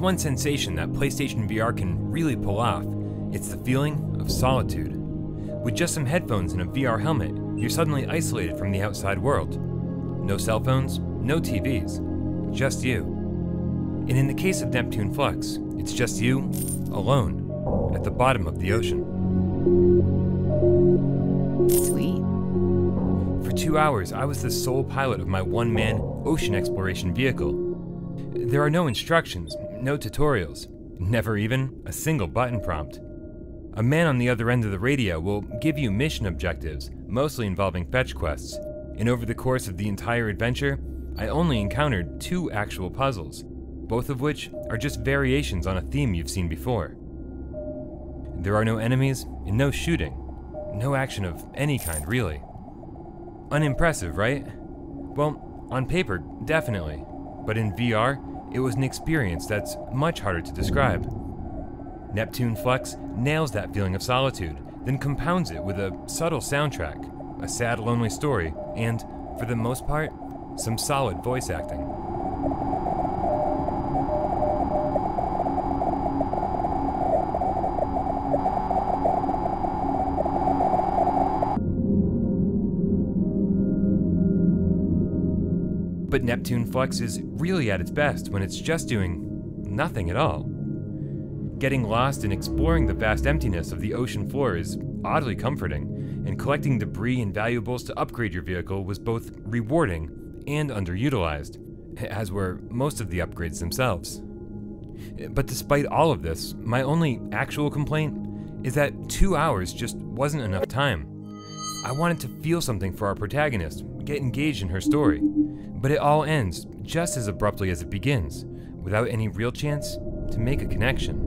one sensation that PlayStation VR can really pull off, it's the feeling of solitude. With just some headphones and a VR helmet, you're suddenly isolated from the outside world. No cell phones, no TVs, just you. And in the case of Neptune Flux, it's just you, alone, at the bottom of the ocean. Sweet. For 2 hours, I was the sole pilot of my one-man ocean exploration vehicle. There are no instructions, no tutorials, never even a single button prompt. A man on the other end of the radio will give you mission objectives, mostly involving fetch quests, and over the course of the entire adventure, I only encountered 2 actual puzzles, both of which are just variations on a theme you've seen before. There are no enemies and no shooting, no action of any kind really. Unimpressive, right? Well, on paper, definitely, but in VR, it was an experience that's much harder to describe. Neptune Flux nails that feeling of solitude, then compounds it with a subtle soundtrack, a sad, lonely story, and, for the most part, some solid voice acting. But Neptune Flux is really at its best when it's just doing nothing at all. Getting lost and exploring the vast emptiness of the ocean floor is oddly comforting, and collecting debris and valuables to upgrade your vehicle was both rewarding and underutilized, as were most of the upgrades themselves. But despite all of this, my only actual complaint is that 2 hours just wasn't enough time. I wanted to feel something for our protagonist, get engaged in her story, but it all ends just as abruptly as it begins, without any real chance to make a connection.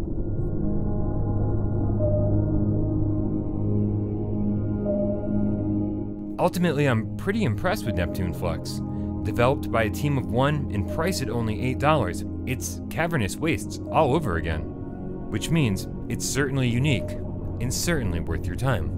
Ultimately, I'm pretty impressed with Neptune Flux. Developed by a team of 1 and priced at only $8, it's cavernous wastes all over again. Which means it's certainly unique and certainly worth your time.